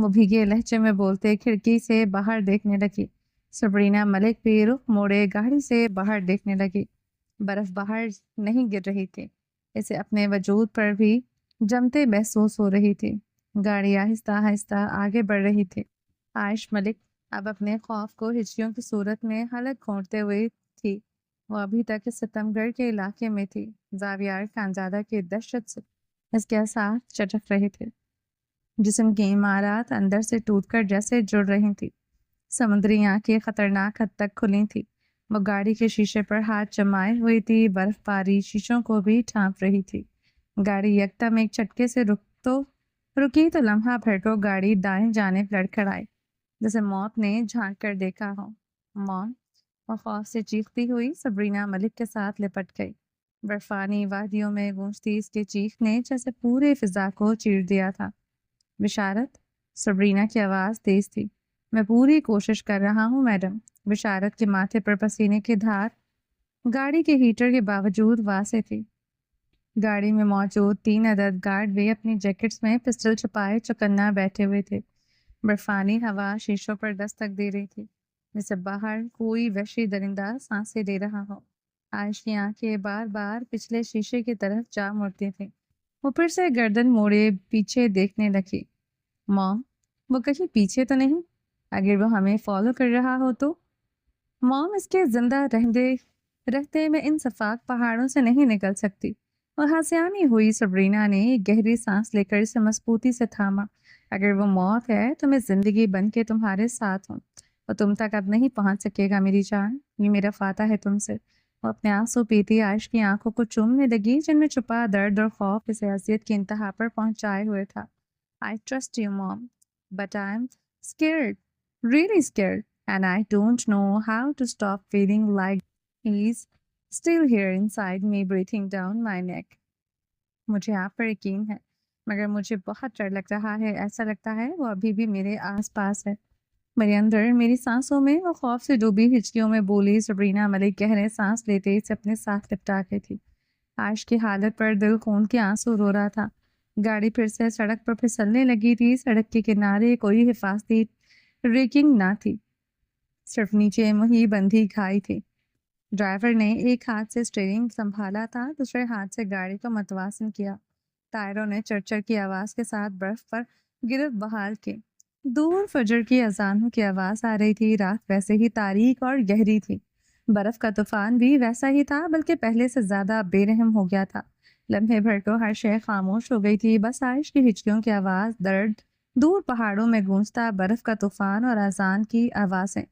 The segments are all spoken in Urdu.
وہ بھیگے لہجے میں بولتے کھڑکی سے باہر دیکھنے لگی۔ سبرینا ملک بھی رخ موڑے گاڑی سے باہر دیکھنے لگی۔ برف باہر نہیں گر رہی تھی، اسے اپنے وجود پر بھی جمتے محسوس ہو رہی تھی۔ گاڑی آہستہ آہستہ آگے بڑھ رہی تھی۔ عائش ملک اب اپنے خوف کو ہجیوں کی صورت میں حلق کھوڑتے ہوئے تھی۔ وہ ابھی تک اس ستم گڑھ کے علاقے میں تھی۔ زاویار خانزادہ کی دہشت سے اس کے اعصاب چٹک رہے تھے۔ جسم کی عمارات اندر سے ٹوٹ کر جیسے جڑ رہی تھی۔ سمندری آنکھیں خطرناک حد تک کھلی تھی۔ وہ گاڑی کے شیشے پر ہاتھ جمائے ہوئی تھی، برف پاری شیشوں کو بھی ڈھانپ رہی تھی۔ گاڑی یکدم ایک جھٹکے سے رکی تو لمحہ بھر کو گاڑی دائیں جانب لڑکھڑائی، جیسے موت نے جھانک کر دیکھا ہو۔ موت! وہ خوف سے چیختی ہوئی سبرینا ملک کے ساتھ لپٹ گئی۔ برفانی وادیوں میں گونجتی اس کی چیخ نے جیسے پورے فضا کو چیر دیا تھا۔ بشارت! سبرینا کی آواز تیز تھی۔ میں پوری کوشش کر رہا ہوں میڈم۔ بشارت کے ماتھے پر پسینے کی دھار گاڑی کے ہیٹر کے باوجود واضح تھی۔ گاڑی میں موجود 3 عدد گارڈ بھی اپنی جیکٹس میں پسٹل چھپائے چوکنا بیٹھے ہوئے تھے۔ برفانی ہوا شیشوں پر دستک دے رہی تھی، جیسے باہر کوئی وحشی درندہ سانسیں لے رہا ہو۔ عائش کی آنکھیں بار بار پچھلے شیشے کی طرف جا مڑتی تھیں۔ وہ پھر سے گردن موڑے پیچھے دیکھنے لگی۔ موم، وہ کہیں پیچھے تو نہیں؟ اگر وہ ہمیں فالو کر رہا ہو تو؟ موم، اس کے زندہ رہتے میں ان صفاق پہاڑوں سے نہیں نکل سکتی۔ وہ ہنسیانی ہوئی سبرینا نے ایک گہری سانس لے کر اسے مضبوطی سے تھاما۔ اگر وہ موت ہے تو میں زندگی بن کے تمہارے ساتھ ہوں۔ وہ تم تک اب نہیں پہنچ سکے گا میری جان، یہ میرا فاتح ہے تم سے۔ وہ اپنے آنسو پیتی عائش کی آنکھوں کو چومنے لگی جن میں چھپا درد اور خوف اسے اذیت کی انتہا پر پہنچائے ہوئے تھا۔ I trust you, Mom, but I'm scared, really scared, and I don't know how to stop feeling like he's still here inside me breathing down my neck. مجھے آپ پر یقین ہے، مگر مجھے بہت ڈر لگ رہا ہے۔ ایسا لگتا ہے وہ ابھی بھی میرے آس پاس ہے، میرے اندر، میری سانسوں میں۔ وہ خوف سے ڈوبی ہچکیوں میں بولی۔ سبرینا ملک گہرے سانس لیتے اسے اپنے ساتھ لپٹا کے تھی۔ عائش کی حالت پر دل خون کے آنسو رو رہا تھا۔ گاڑی پھر سے سڑک پر پھسلنے لگی تھی۔ سڑک کے کنارے کوئی حفاظتی ریکنگ نہ تھی، صرف نیچے مہی بندھی کھائی تھی۔ ڈرائیور نے ایک ہاتھ سے اسٹیئرنگ سنبھالا تھا، دوسرے ہاتھ سے گاڑی کو متوازن کیا۔ ٹائروں نے چرچر کی آواز کے ساتھ برف پر گرد بحال کی۔ دور فجر کی اذانوں کی آواز آ رہی تھی۔ رات ویسے ہی تاریک اور گہری تھی۔ برف کا طوفان بھی ویسا ہی تھا، بلکہ پہلے سے زیادہ بے رحم ہو گیا تھا۔ لمحے بھر کو ہر شے خاموش ہو گئی تھی، بس عائش کی ہچکیوں کی آواز، درد، دور پہاڑوں میں گونجتا برف کا طوفان اور اذان کی آوازیں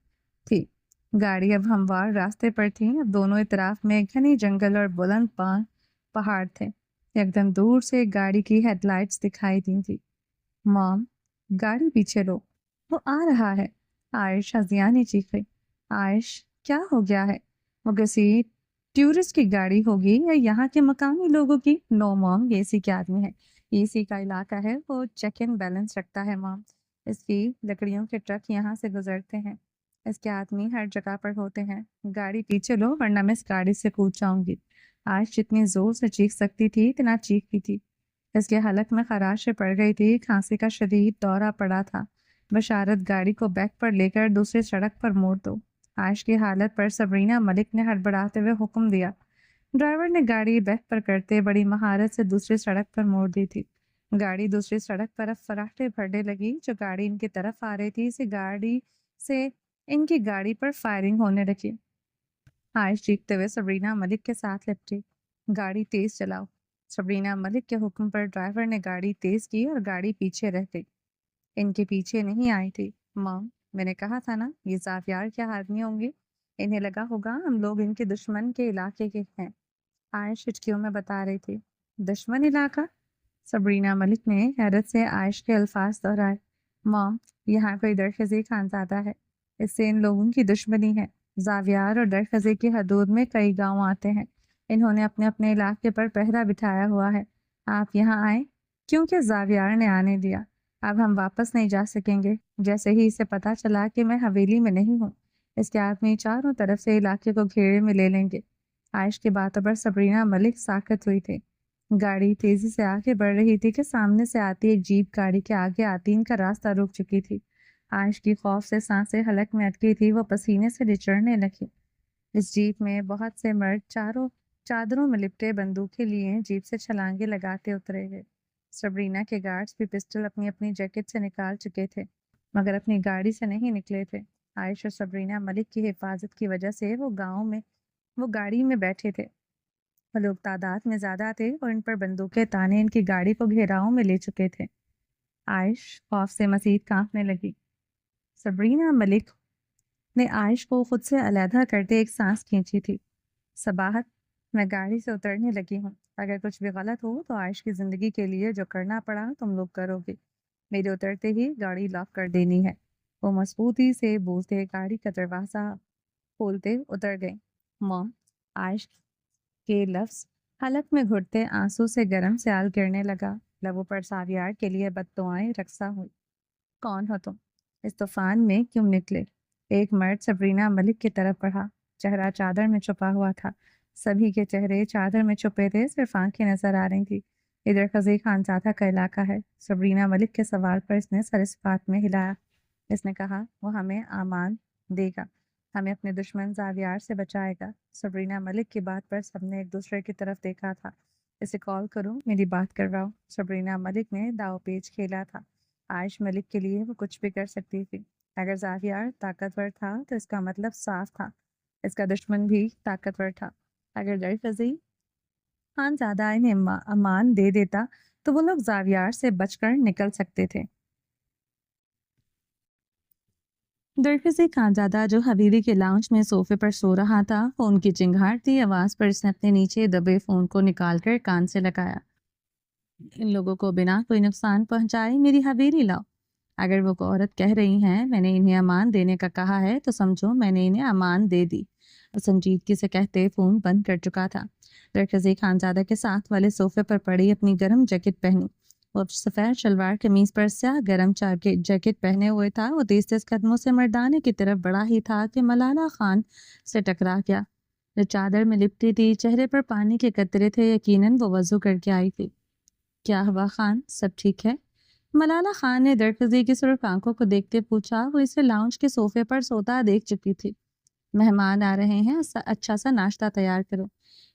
تھی۔ گاڑی اب ہموار راستے پر تھی۔ اب دونوں اطراف میں گھنی جنگل اور بلند پہاڑ تھے۔ یکدم دور سے گاڑی کی ہیڈ لائٹس دکھائی دی تھی۔ مام، گاڑی پیچھے لو، وہ آ رہا ہے، عائش ہزیانی چیخی۔ عائش، کیا ہو گیا ہے؟ وہ کسی ٹورسٹ کی گاڑی ہوگی یا یہاں کے مقامی لوگوں کی؟ نو مام، یہ اسی کے آدمی ہے، یہ اسی کا علاقہ ہے، وہ چیک ان بیلنس رکھتا ہے مام۔ اس کی لکڑیوں کے ٹرک یہاں سے گزرتے ہیں، اس کے آدمی ہر جگہ پر ہوتے ہیں۔ گاڑی پیچھے لو ورنہ میں اس گاڑی سے کود جاؤں گی۔ عائش جتنی زور سے چیخ سکتی تھی اتنا چیختی تھی۔ اس کے حلق میں خراشیں پڑ گئی تھی، کھانسی کا شدید دورہ پڑا تھا۔ بشارت، گاڑی کو بیک پر لے کر دوسری سڑک پر موڑ دو۔ عائش کی حالت پر سبرینا ملک نے ہڑبڑاتے ہوئے حکم دیا۔ ڈرائیور نے گاڑی بیک پر کرتے بڑی مہارت سے دوسری سڑک پر موڑ دی تھی۔ گاڑی دوسری سڑک پر اب فراٹے بھرنے لگی۔ جو گاڑی ان کی طرف آ رہی تھی، اسی گاڑی سے ان کی گاڑی پر فائرنگ ہونے لگی۔ عائش چیختے ہوئے سبرینا ملک کے ساتھ لپٹی۔ گاڑی تیز چلاؤ۔ سبرینا ملک کے حکم پر ڈرائیور نے گاڑی تیز کی اور گاڑی پیچھے رہ گئی۔ ان کے پیچھے نہیں آئی تھی۔ مام، میں نے کہا تھا نا، یہ زاویار کیا آدمی ہوں گے، انہیں لگا ہوگا ہم لوگ ان کے دشمن کے علاقے کے ہیں۔ عائش ہچکیوں میں بتا رہی تھی۔ دشمن علاقہ؟ سبرینا ملک نے حیرت سے عائش کے الفاظ دہرائے۔ مام، یہاں کوئی درخزی خانزادہ ہے، اس سے ان لوگوں کی دشمنی ہے۔ زاویار اور درخزی کی حدود میں کئی گاؤں آتے ہیں، انہوں نے اپنے اپنے علاقے پر پہرا بٹھایا ہوا ہے۔ آپ یہاں آئے کیونکہ زاویار نے آنے دیا۔ اب ہم واپس نہیں جا سکیں گے۔ جیسے ہی اسے پتا چلا کہ میں حویلی میں نہیں ہوں، اس کے آدمی چاروں طرف سے علاقے کو گھیرے میں لے لیں گے۔ عائش کی باتوں پر سبرینا ملک ساکت ہوئی تھی۔ گاڑی تیزی سے آگے بڑھ رہی تھی کہ سامنے سے آتی ایک جیپ گاڑی کے آگے آتی ان کا راستہ روک چکی تھی۔ عائش کی خوف سے سانسیں حلق میں اٹکی تھی، وہ پسینے سے نچڑنے لگی۔ اس جیپ میں بہت سے مرد چاروں چادروں میں لپٹے بندوقیں لیے جیپ سے چھلانگے لگاتے اترے گئے۔ سبرینا کے گارڈز بھی پسٹل اپنی اپنی جیکٹ سے نکال چکے تھے، مگر اپنی گاڑی سے نہیں نکلے تھے۔ عائش اور سبرینا ملک کی حفاظت کی وجہ سے وہ گاڑی میں بیٹھے تھے۔ وہ لوگ تعداد میں زیادہ تھے اور ان پر بندوقیں تانے ان کی گاڑی کو گھیراؤں میں لے چکے تھے۔ عائش خوف سے مزید کانپنے لگی۔ سبرینا ملک نے عائش کو خود سے علیحدہ کرتے ایک سانس کھینچی تھی۔ صباحت، میں گاڑی سے اترنے لگی ہوں۔ اگر کچھ بھی غلط ہو تو عائش کی زندگی کے لیے جو کرنا پڑا تم لوگ کرو گے۔ میرے اترتے ہی گاڑی لاک کر دینی ہے۔ وہ مضبوطی سے بولتے گاڑی کا دروازہ کھولتے اتر گئے۔ ماں، عائش کے لفظ حلق میں گھٹتے آنسو سے گرم سیال گرنے لگا۔ لبوں پر ساویار کے لیے بددعائیں رقصہ ہوئی۔ کون ہو تم؟ اس طوفان میں کیوں نکلے؟ ایک مرد سبرینا ملک کی طرف بڑھا، چہرہ چادر میں چھپا ہوا تھا۔ سبھی کے چہرے چادر میں چھپے تھے، صرف آنکھیں نظر آ رہی تھی۔ ادھر خزی خانزادہ کا علاقہ ہے۔ سبرینا ملک کے سوال پر اس نے سر اس بات میں ہلایا۔ اس نے کہا، وہ ہمیں امان دے گا، ہمیں اپنے دشمن زاویار سے بچائے گا۔ سبرینا ملک کی بات پر سب نے ایک دوسرے کی طرف دیکھا تھا۔ اسے کال کرو، میری بات کرواؤ۔ سبرینا ملک نے داؤ پیچ کھیلا تھا۔ عائش ملک کے لیے وہ کچھ بھی کر سکتی تھی۔ اگر زاویار طاقتور تھا تو اس کا مطلب صاف تھا، اس کا دشمن بھی طاقتور تھا۔ اگر درفزی خانزادہ انہیں امان دے دیتا تو وہ لوگ زاویار سے بچ کر نکل سکتے تھے۔ درفزی خانزادہ جو حویلی کے لاؤنج میں صوفے پر سو رہا تھا، فون کی چنگھاڑتی آواز پر اس نے اپنے نیچے دبے فون کو نکال کر کان سے لگایا۔ ان لوگوں کو بنا کوئی نقصان پہنچائے میری حویلی لاؤ۔ اگر وہ عورت کہہ رہی ہیں میں نے انہیں امان دینے کا کہا ہے تو سمجھو میں نے انہیں امان دے دی۔ وہ سنجیدگی سے کہتے فون بند کر چکا تھا۔ درخزی خانزادہ کے ساتھ والے صوفے پر پڑی اپنی گرم جیکٹ پہنی۔ وہ سفید شلوار قمیض پر سیاہ گرم جیکٹ پہنے ہوئے تھا۔ وہ تیز تیز قدموں سے مردانے کی طرف بڑھا ہی تھا کہ ملالہ خان سے ٹکرا گیا، جو چادر میں لپٹی تھی۔ چہرے پر پانی کے قطرے تھے، یقیناً وہ وضو کر کے آئی تھی۔ کیا ہوا خان، سب ٹھیک ہے؟ ملالہ خان نے درخزی کی سرخ آنکھوں کو دیکھتے پوچھا۔ وہ اسے لاؤنج کے صوفے پر سوتا دیکھ چکی تھی۔ مہمان آ رہے ہیں، اچھا سا ناشتہ تیار کرو۔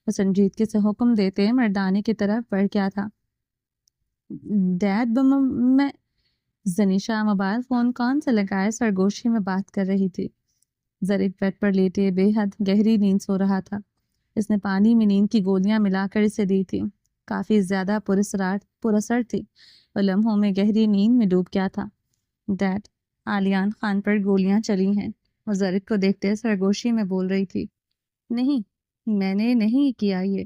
وہ سنجیدگی سے حکم دیتے مردانے کی طرف بڑھ گیا تھا۔ ڈیڈ، میں زنیشا موبائل فون کون سے لگائے سرگوشی میں بات کر رہی تھی۔ زرک بیڈ پر لیٹے بے حد گہری نیند سو رہا تھا۔ اس نے پانی میں نیند کی گولیاں ملا کر اسے دی تھی، کافی زیادہ پراسر تھی۔ وہ لمحوں میں گہری نیند میں ڈوب گیا تھا۔ ڈیڈ، عالیان خان پر گولیاں چلی ہیں، وہ زرک کو دیکھتے سرگوشی میں بول رہی تھی۔ نہیں، میں نے نہیں کیا یہ،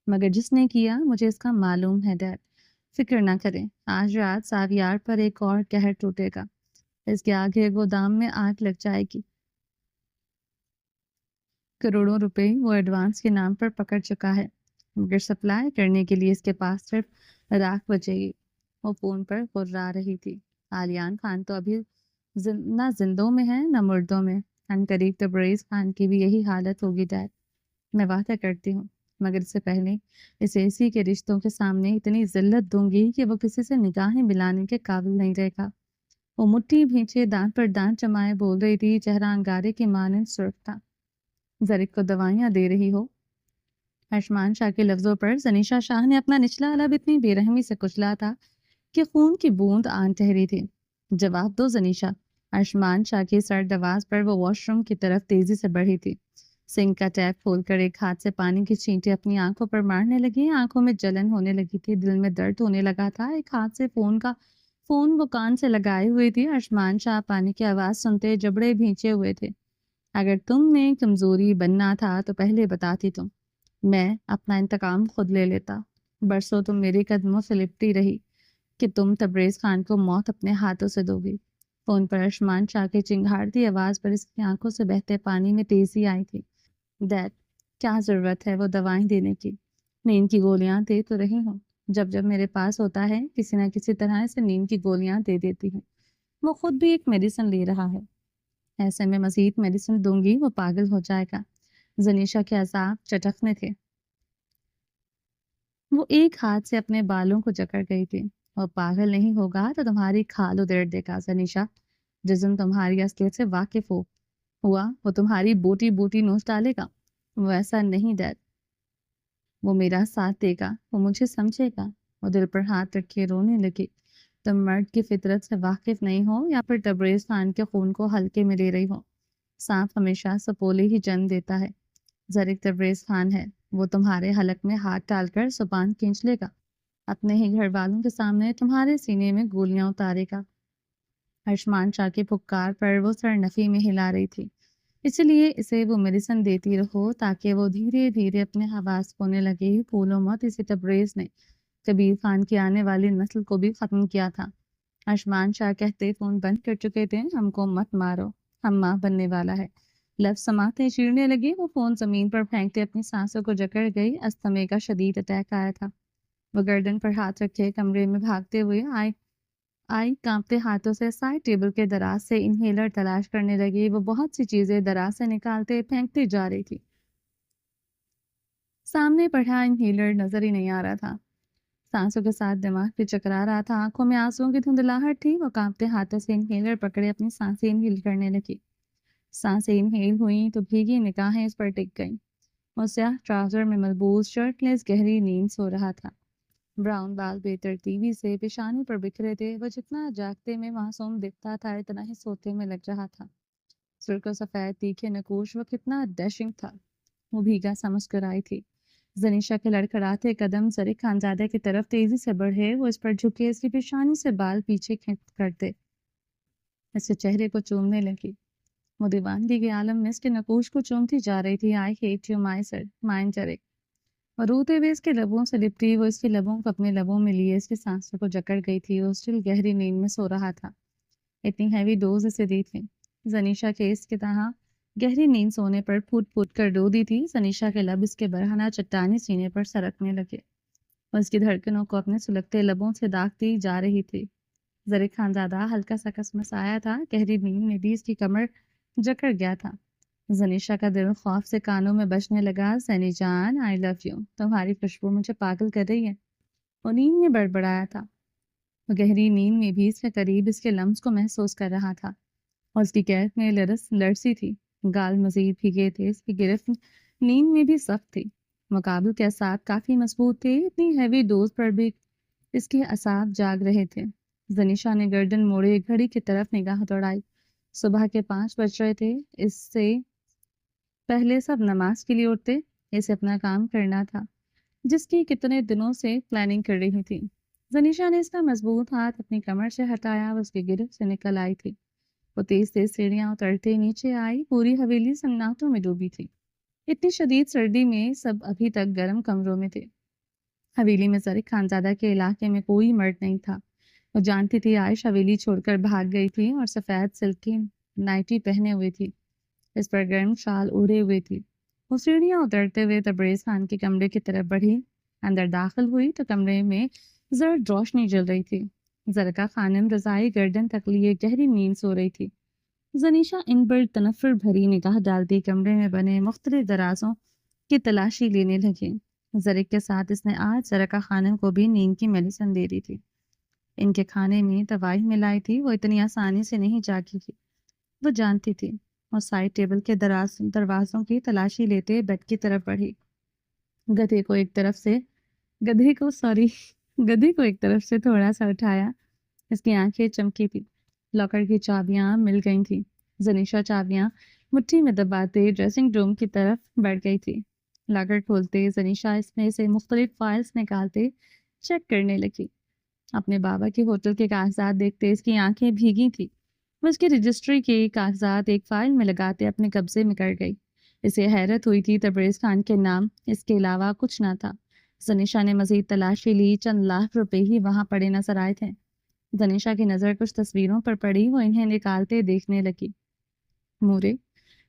مگر جس نے کیا مجھے اس کا معلوم ہے ڈیڈ۔ فکر نہ کریں، آج رات ساویار پر ایک اور قہر ٹوٹے گا، اس کے آگے گودام میں آگ لگ جائے گی۔ کروڑوں روپے وہ ایڈوانس کے نام پر پکڑ چکا ہے، مگر سپلائی کرنے کے لیے اس کے پاس صرف راکھ بچے گی۔ وہ فون پر غرا رہی تھی۔ عالیان خان تو ابھی نہ زندوں میں ہے نہ مردوں میں۔ عنقریب تبریز خان کی بھی یہی حالت ہوگی ڈیڈ، میں وعدہ کرتی ہوں، مگر اس سے پہلے اس ایسی کے رشتوں کے سامنے اتنی ذلت دوں گی کہ وہ کسی سے نگاہیں ملانے کے قابل نہیں رہے گا۔ وہ مٹھی بھینچے دانت پر دانت جمائے بول رہی تھی، چہرہ انگارے کی مانند سرخ تھا۔ زرک کو دوائیاں دے رہی ہو؟ ارشمان شاہ کے لفظوں پر زنیشا شاہ نے اپنا نچلا لب اتنی بے رحمی سے کچلا تھا کہ خون کی بوند آن ٹھہری تھی۔ جواب دو زنیشا۔ ارشمان شاہ کی سرد آواز پر وہ واش روم کی طرف تیزی سے بڑھی تھی۔ سنک کا ٹیپ کھول کر ایک ہاتھ سے پانی کی چھینٹیں اپنی آنکھوں پر مارنے لگی۔ آنکھوں میں جلن ہونے لگی تھی، دل میں درد ہونے لگا تھا۔ ایک ہاتھ سے فون وہ کان سے لگائے ہوئی تھی۔ ارشمان شاہ پانی کی آواز سنتے جبڑے بھینچے ہوئے تھے۔ اگر تم نے کمزوری بننا تھا تو پہلے بتاتی تم، میں اپنا انتقام خود لے لیتا۔ برسوں تم میرے قدموں سے لپٹی رہی کہ تم تبریز خان کو موت اپنے ہاتھوں سے دو گی۔ فون پر ارشمان شاہ کی چنگھاڑتی آواز پر اس کی آنکھوں سے بہتے پانی میں تیزی آئی تھی۔ ڈیڈ، کیا ضرورت ہے وہ دوائیں دینے کی؟ نیند کی گولیاں دے تو رہی ہوں، جب میرے پاس ہوتا ہے کسی نہ کسی طرح اسے نیند کی گولیاں دے دیتی ہوں۔ وہ خود بھی ایک میڈیسن لے رہا ہے، ایسے میں مزید میڈیسن دوں گی وہ پاگل ہو جائے گا۔ زنیشا کے اعصاب چٹکنے تھے۔ وہ ایک ہاتھ سے اپنے بالوں کو جکڑ گئی تھی. اور پاگل نہیں ہوگا تو تمہاری کھال ادھیڑ دے گا زنیشا. جس دن تمہاری اصلیت سے واقف ہوا وہ تمہاری بوٹی بوٹی نوچ ڈالے گا. وہ ایسا نہیں ڈیڈ. وہ میرا ساتھ دے گا, وہ مجھے سمجھے گا. وہ دل پر ہاتھ رکھے رونے لگی. تم مرد کی فطرت سے واقف نہیں ہو یا پھر تبریز خان کے خون کو ہلکے میں لے رہی ہو. سانپ ہمیشہ سپولے ہی جنم دیتا ہے. زرک تبریز خان ہے. وہ تمہارے حلق میں ہاتھ ڈال کر زبان کھینچ لے گا. اپنے ہی گھر والوں کے سامنے تمہارے سینے میں گولیاں اتارے گا. عثمان شاہ کی پھپکار پر وہ سر نفی میں ہلا رہی تھی. اسی لیے اسے وہ میڈیسن دیتی رہو تاکہ وہ دھیرے دھیرے اپنے حواس کھونے لگے. پھولوں مت اسی تبریز نے کبیر خان کی آنے والی نسل کو بھی ختم کیا تھا. عثمان شاہ کہتے فون بند کر چکے تھے, ہم کو مت مارو, ہم ماں بننے والا ہے. لفظ سماعتیں چیرنے لگی. وہ فون زمین پر پھینکتے اپنی سانسوں کو جکڑ گئی. استھمے کا شدید اٹیک آیا تھا. وہ گردن پر ہاتھ رکھے کمرے میں بھاگتے ہوئے آئی کانپتے ہاتھوں سے سائڈ ٹیبل کے دراز سے انہیلر تلاش کرنے لگی. وہ بہت سی چیزیں دراز سے نکالتے پھینکتے جا رہی تھی. سامنے پڑھا انہیلر نظر ہی نہیں آ رہا تھا. سانسوں کے ساتھ دماغ بھی چکرا رہا تھا. آنکھوں میں آنسوؤں کی دھندلاہٹ تھی. وہ کانپتے ہاتھوں سے انہیلر پکڑے اپنی سانسیں انہیل کرنے لگی. سانسیں انہیل ہوئیں تو بھیگی نگاہیں اس پر ٹک گئیں. وہ سیاہ ٹراؤزر میں ملبوس شرٹ لیس گہری نیند سو رہا تھا. براؤن بال بے ترتیبی سے پیشانی پر بکھرے تھے. وہ جتنا جاگتے میں معصوم دکھتا تھا اتنا ہی سوتے میں لگ رہا تھا. سرخ و سفید تیکھے نقوش وہ کتنا ڈیشنگ تھا. وہ بھیگا سا مسکرائی تھی. زنیشا کے لڑکھڑاتے قدم زرک خانزادہ کی طرف تیزی سے بڑھے. وہ اس پر جھکے اس کی پیشانی سے بال پیچھے کھینچ کرتے اس کے چہرے کو چومنے لگی. وہ دیوانگی کے عالم میں اس کے نقوش کو چومتی جا رہی تھی. I hate you my sir مائن زرک. اور روتے ہوئے اس کے لبوں سے لپٹی. وہ اس کے لبوں کو اپنے لبوں میں لیے اس کی سانسوں کو جکڑ گئی تھی. وہ اسٹل گہری نیند میں سو رہا تھا. اتنی ہیوی ڈوز اسے دی تھی. زنیشا کے اس کی طرح گہری نیند سونے پر پھوٹ پھوٹ کر رو دی تھی. زنیشا کے لب اس کے برہنہ چٹانی سینے پر سرکنے لگے. وہ اس کی دھڑکنوں کو اپنے سلگتے لبوں سے داغتی جا رہی تھی. زرک خانزادہ ہلکا سا کسمسایا تھا. گہری نیند میں بھی اس کی کمر جکڑ گیا تھا. زنیشا کا دل خوف سے کانوں میں بجنے لگا. سنی جان آئی لو یو. تمہاری خوشبو مجھے پاگل کر رہی ہے. وہ نیند میں بڑبڑایا تھا. وہ گہری نیند میں بھی اس کے قریب اس کے لمس کو محسوس کر رہا تھا. اور اس کی قید میں لرسی تھی. گال مزید بھیگے تھے. اس کی گرفت نیند میں بھی سخت تھی. مقابل کے اعصاب کافی مضبوط تھے. اتنی ہیوی ڈوز پر بھی اس کے اعصاب جاگ رہے تھے. زنیشا نے گردن موڑے گھڑی کی طرف نگاہ دوڑائی. صبح کے 5 بج رہے تھے. اس سے پہلے سب نماز کے لیے اٹھتے. اسے اپنا کام کرنا تھا جس کی کتنے دنوں سے پلاننگ کر رہی تھی. زنیشا نے اس کا مضبوط ہاتھ اپنی کمر سے ہٹایا. اس کی گرفت سے نکل آئی تھی. وہ تیز تیز سیڑھیاں اترتے نیچے آئی. پوری حویلی سناٹوں میں ڈوبی تھی. اتنی شدید سردی میں سب ابھی تک گرم کمروں میں تھے. حویلی میں زرک خانزادہ کے علاقے میں کوئی مرد نہیں تھا. وہ جانتی تھی عائش حویلی چھوڑ کر بھاگ گئی تھی اور سفید سلک کی نائٹی پہنے ہوئی تھی. اس پر گرم شال اوڑھے ہوئے تھی. وہ سیڑھیاں اترتے ہوئے تبریز خان کے کمرے کی طرف بڑھی. اندر داخل ہوئی تو کمرے میں زرد روشنی جل رہی تھی. زرکا خانم رضائی گردن تک لیے گہری نیند سو رہی تھی. زنیشا ان پر تنفر بھری نگاہ ڈالتی کمرے میں بنے مختلف درازوں کی تلاشی لینے لگی. زرک کے ساتھ اس نے آج زرکا خانم کو بھی نیند کی میڈیسن دے دی تھی. ان کے کھانے میں دوائی ملائی تھی. وہ اتنی آسانی سے نہیں جاگی تھی. وہ جانتی تھی. اور سائڈ ٹیبل کے دروازوں کی تلاشی لیتے بیڈ کی طرف بڑھی. گدھے کو ایک طرف سے تھوڑا سا اٹھایا. اس کی آنکھیں چمکی تھی. لاکر کی چابیاں مل گئی تھی. زنیشا چابیاں مٹھی میں دباتے ڈریسنگ روم کی طرف بیٹھ گئی تھی. لاکر کھولتے زنیشا اس میں سے مختلف فائلز نکالتے چیک کرنے لگی. اپنے بابا کے ہوٹل کے کاغذات دیکھتے اس کی آنکھیں بھیگی تھی. وہ اس کی رجسٹری کے کاغذات ایک فائل میں لگاتے اپنے قبضے میں کر گئی. اسے حیرت ہوئی تھی تبریز خان کے نام اس کے علاوہ کچھ نہ تھا. زنیشا نے مزید تلاشی لی. چند لاکھ روپے ہی وہاں پڑے نظر آئے تھے. زنیشا کی نظر کچھ تصویروں پر پڑی. وہ انہیں نکالتے دیکھنے لگی. مورے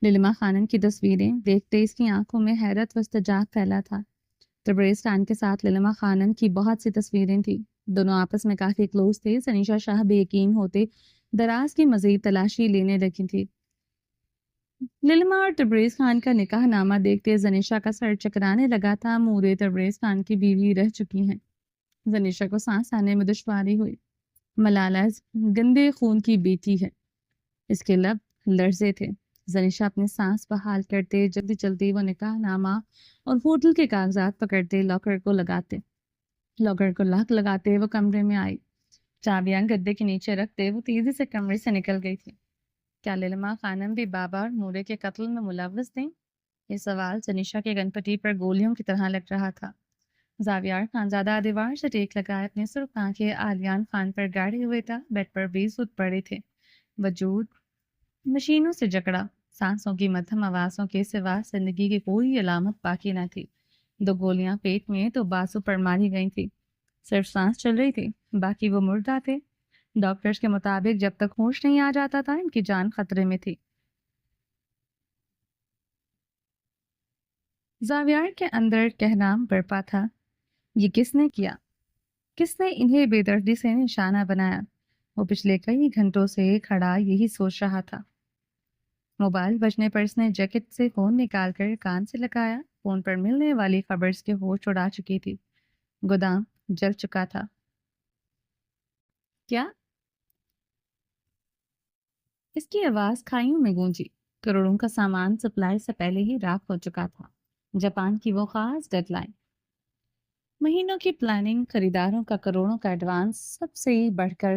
لیلما خانم کی تصویریں دیکھتے اس کی آنکھوں میں حیرت و استجاب پھیلا تھا. تبریز خان کے ساتھ لیلما خانم کی بہت سی تصویریں تھیں. دونوں آپس میں کافی کلوز تھے. زنیشا شاہ بے یقین ہوتے دراز کی مزید تلاشی لینے لگی تھی. للما اور تبریز خان کا نکاح نامہ دیکھتے زنیشا کا سر چکرانے لگا تھا۔ مورے تبریز خان کی بیوی رہ چکی ہیں۔ زنیشا کو سانس آنے میں دشواری ہوئی۔ ملالہ اس گندے خون کی بیٹی ہے۔ اس کے لب لرزے تھے۔ زنیشا اپنی سانس بحال کرتے جلدی جلدی وہ نکاح نامہ اور ہوٹل کے کاغذات پکڑتے لاکر کو لاک لگاتے وہ کمرے میں آئی۔ چابیاں گدے کے نیچے رکھتے وہ تیزی سے کمرے سے نکل گئی تھی۔ کیا للما خانم بھی بابا اور مورے کے قتل میں ملوث تھیں؟ یہ سوال زنیشا کے گنپٹی پر گولیوں کی طرح لگ رہا تھا۔ زاویار خانزادہ دیوار سے ٹیک لگائے اپنے سرخ آنکھیں آلیان خان پر گاڑے ہوئے تھا۔ بیڈ پر بھی سوت پڑے تھے۔ وجود مشینوں سے جکڑا، سانسوں کی مدھم آوازوں کے سوا زندگی کی کوئی علامت باقی نہ تھی۔ 2 گولیاں پیٹ میں تو بازو پر ماری گئی تھی۔ صرف سانس چل رہی تھی، باقی وہ مردہ تھے۔ ڈاکٹرز کے مطابق جب تک ہوش نہیں آ جاتا تھا ان کی جان خطرے میں تھی۔ زاویار کے اندر کہرام برپا تھا، یہ کس نے کیا؟ کس نے انہیں بے دردی سے نشانہ بنایا؟ وہ پچھلے کئی گھنٹوں سے کھڑا یہی سوچ رہا تھا۔ موبائل بجنے پر اس نے جیکٹ سے فون نکال کر کان سے لگایا۔ فون پر ملنے والی خبر اس کے ہوش اڑا چکی تھی۔ گودام جل چکا تھا۔ کیا؟ اس کی آواز کھائیوں میں گونجی۔ کروڑوں کا سامان سپلائی سے پہلے ہی راکھ ہو چکا تھا۔ جاپان کی وہ خاص ڈیڈ لائن، مہینوں کی پلاننگ، خریداروں کا کروڑوں کا ایڈوانس، سب سے بڑھ کر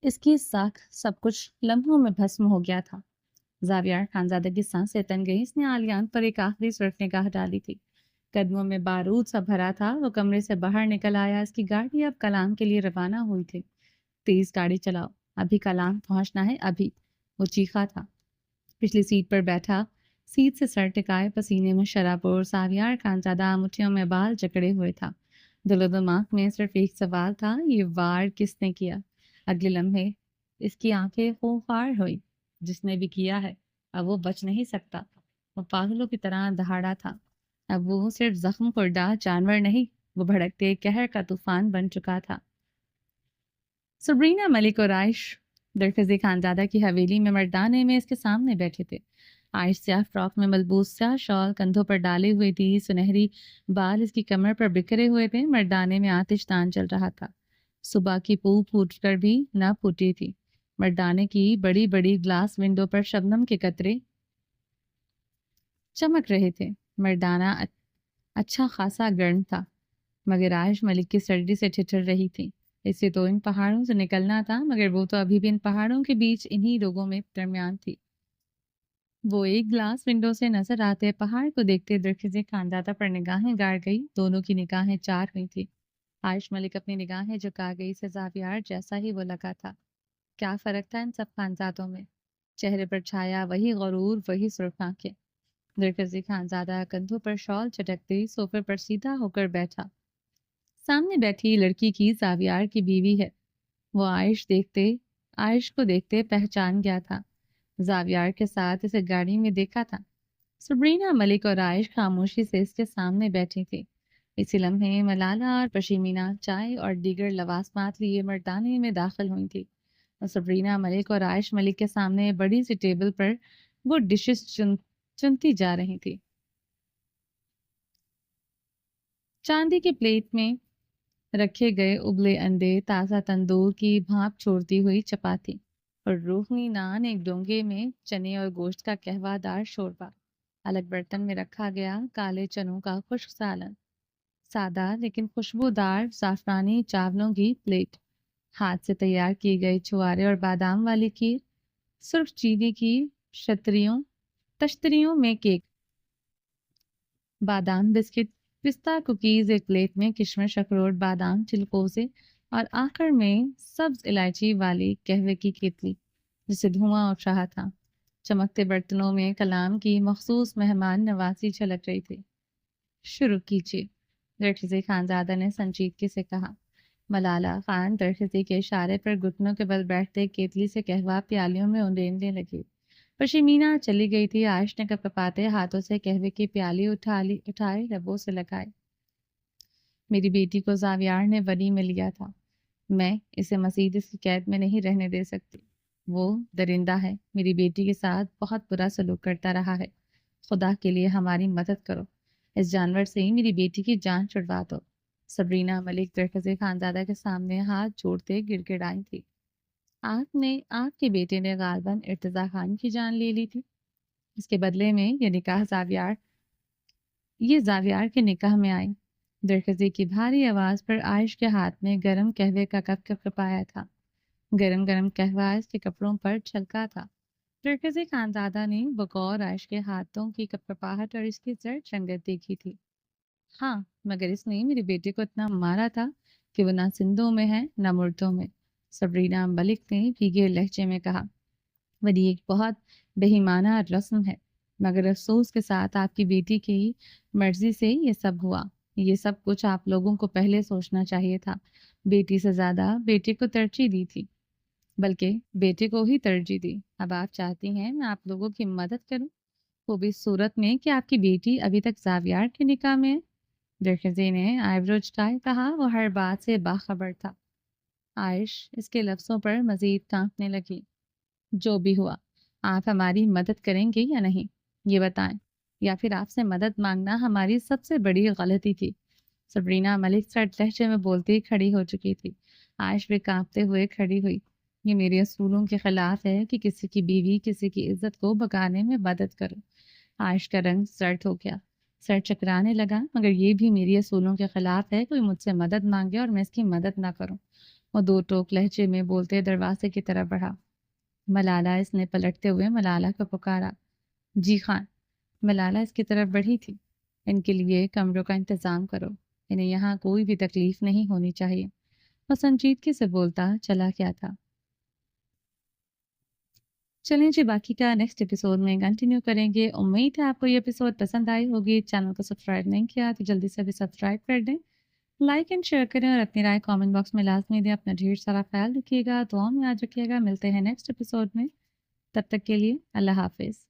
اس کی ساکھ، سب کچھ لمحوں میں بھسم ہو گیا تھا۔ زاویار خانزادہ کی سانسیں تن گئی۔ اس نے آلیان پر ایک آخری صرف نگاہ ڈالی تھی۔ قدموں میں بارود سا بھرا تھا۔ وہ کمرے سے باہر نکل آیا۔ اس کی گاڑی اب کلام کے لیے روانہ ہوئی تھی۔ تیز گاڑی چلاؤ، ابھی کلام پہنچنا ہے، ابھی، وہ چیخا تھا۔ پچھلی سیٹ پر بیٹھا، سیٹ سے سر ٹکائے، پسینے میں شرابور زاویار خانزادہ مٹھیوں میں بال جکڑے ہوئے تھا۔ دل و دماغ میں صرف ایک سوال تھا، یہ وار کس نے کیا؟ اگلے لمحے اس کی آنکھیں خوفار ہوئی۔ جس نے بھی کیا ہے اب وہ بچ نہیں سکتا۔ وہ پاگلوں کی طرح دہاڑا تھا۔ اب وہ صرف زخم خوردہ جانور نہیں، وہ بھڑکتے قہر کا طوفان بن چکا تھا۔ سبرینا، ملک اور عائش درخزی خانزادہ کی حویلی میں مردانے میں اس کے سامنے بیٹھے تھے۔ عائش سیاہ فراک میں ملبوس، سیاہ شال کندھوں پر ڈالے ہوئی تھی، سنہری بال اس کی کمر پر بکھرے ہوئے تھے۔ مردانے میں آتش دان چل رہا تھا۔ صبح کی پھو پھوٹ کر بھی نہ پھوٹی تھی۔ مردانے کی بڑی بڑی گلاس ونڈو پر شبنم کے قطرے چمک رہے تھے۔ مردانہ اچھا خاصا گرم تھا، مگر عائش ملک کی سردی سے ٹھٹر رہی تھی۔ اسے تو ان پہاڑوں سے نکلنا تھا، مگر وہ تو ابھی بھی ان پہاڑوں کے بیچ انہی لوگوں میں درمیان تھی۔ وہ ایک گلاس ونڈو سے نظر آتے پہاڑ کو دیکھتے درخزی خانزادہ پر نگاہیں گاڑ گئی۔ دونوں کی نگاہیں چار ہوئی تھی۔ عائش ملک اپنی نگاہیں جھکا گئی، سے زاویار جیسا ہی وہ لگا تھا۔ کیا فرق تھا ان سب خانزادوں میں؟ چہرے پر چھایا وہی غرور، وہی سرخ آنکھیں۔ درخزی خانزادہ کندھوں پر شال چٹکتی صوفے پر سیدھا ہو کر بیٹھا۔ سامنے بیٹھی لڑکی کی زاویار کی بیوی ہے۔ وہ عائش کو دیکھتے پہچان گیا تھا۔ زاویار کے ساتھ اسے گاڑی میں دیکھا تھا۔ سبرینا، ملک اور عائش خاموشی سے اس کے سامنے بیٹھی تھی۔ اسی لمحے ملالہ اور پشیمینہ چائے اور دیگر لوازمات لیے مردانے میں داخل ہوئی تھی۔ اور سبرینا ملک اور عائش ملک کے سامنے بڑی سی ٹیبل پر وہ ڈشز چنتی جا رہی تھی۔ چاندی کی پلیٹ میں رکھے گئے ابلے انڈے، تازہ تندور کی بھاپ چھوڑتی ہوئی چپاتی اور روحنی نان، ایک ڈونگے میں چنے اور گوشت کا قہوہ دار شوربہ۔ الگ برتن میں رکھا گیا کالے چنوں کا خشک سالن، سادہ لیکن خوشبودار زعفرانی چاولوں کی پلیٹ، ہاتھ سے تیار کی گئی چھوارے اور بادام والی کھیر، سرخ چینی کی تشتریوں میں کیک، بادام بسکٹ، پستہ کوکیز ایک پلیٹ میں، کشمش، اخروٹ، بادام، چلکوزے اور آخر میں سبز الائچی والی قہوے کی کیتلی جسے دھواں اٹھ رہا تھا۔ چمکتے برتنوں میں کلام کی مخصوص مہمان نوازی جھلک رہی تھی۔ شروع کیجیے، درخزی خانزادہ نے سنجیدگی سے کہا۔ ملالہ خان درخزی کے اشارے پر گھٹنوں کے بل بیٹھتے کیتلی سے قہوہ پیالیوں میں انڈیلنے لگی۔ پشیمینہ چلی گئی تھی۔ عائش نے کپکپاتے ہاتھوں سے قہوے کی پیالی اٹھائے لبوں سے لگائے۔ میری بیٹی کو زاویار نے ولی میں لیا تھا، میں اسے مزید اس کی قید میں نہیں رہنے دے سکتی۔ وہ درندہ ہے، میری بیٹی کے ساتھ بہت برا سلوک کرتا رہا ہے، خدا کے لیے ہماری مدد کرو، اس جانور سے ہی میری بیٹی کی جان چھڑوا دو۔ سبرینا ملک درخزے خانزادہ کے سامنے ہاتھ جوڑتے گڑ گڑائی تھی۔ آپ کے بیٹے نے غالباً ارتضیٰ خان کی جان لے لی تھی، اس کے بدلے میں یہ زاویار کے نکاح میں آئی۔ درخزے کی بھاری آواز پر عائش کے ہاتھ میں گرم قہوے کا کپ کپایا تھا، گرم گرم قہوہ اس کے کپڑوں پر چھلکا تھا۔ درخزے خانزادہ نے بغور عائش کے ہاتھوں کی کپکپاہٹ اور اس کی زرد رنگت دیکھی تھی۔ ہاں، مگر اس نے میرے بیٹے کو اتنا مارا تھا کہ وہ نہ زندوں میں ہے نہ مردوں میں، سبرینا ملک نے بھیگے لہجے میں کہا۔ وہی ایک بہت بہیمانہ رسم ہے، مگر افسوس کے ساتھ آپ کی بیٹی کی مرضی سے یہ سب ہوا۔ یہ سب کچھ آپ لوگوں کو پہلے سوچنا چاہیے تھا، بیٹی سے زیادہ بیٹے کو ترجیح دی تھی، بلکہ بیٹے کو ہی ترجیح دی۔ اب آپ چاہتی ہیں میں آپ لوگوں کی مدد کروں، وہ بھی صورت میں کہ آپ کی بیٹی ابھی تک زاویار کے نکاح میں ہے۔ درخزے نے آئیبرو چٹائے کہا، وہ ہر بات سے باخبر تھا۔ عائش اس کے لفظوں پر مزید کانپنے لگی۔ جو بھی ہوا، آپ ہماری مدد کریں گے یا نہیں یہ بتائیں، یا پھر آپ سے مدد مانگنا ہماری سب سے بڑی غلطی تھی۔ سبرینا ملک سرد لہجے میں بولتی کھڑی ہو چکی تھی۔ عائش بھی کانپتے ہوئے کھڑی ہوئی۔ یہ میرے اصولوں کے خلاف ہے کہ کسی کی بیوی کسی کی عزت کو بگانے میں مدد کرو۔ عائش کا رنگ زرد ہو گیا، سر چکرانے لگا، مگر یہ بھی میری اصولوں کے خلاف ہے کوئی مجھ سے مدد مانگے اور میں اس کی مدد نہ کروں۔ وہ دو ٹوک لہجے میں بولتے دروازے کی طرف بڑھا۔ ملالہ، اس نے پلٹتے ہوئے ملالہ کو پکارا۔ جی خان۔ ملالہ اس کی طرف بڑھی تھی۔ ان کے لیے کمروں کا انتظام کرو، انہیں یہاں کوئی بھی تکلیف نہیں ہونی چاہیے۔ وہ سنجیدگی سے بولتا چلا کیا تھا۔ چلیں جی، باقی کا نیکسٹ ایپیسوڈ میں کنٹینیو کریں گے۔ امید ہے آپ کو یہ ایپیسوڈ پسند آئی ہوگی۔ چینل کو سبسکرائب نہیں کیا تو جلدی سے بھی سبسکرائب کر دیں، لائک اینڈ شیئر کریں اور اپنی رائے کامنٹ باکس میں لازمی دیں۔ اپنا ڈھیر سارا خیال رکھیے گا، دعاؤں میں یاد رکھیے گا۔ ملتے ہیں نیکسٹ ایپیسوڈ میں، تب تک کے لیے اللہ حافظ۔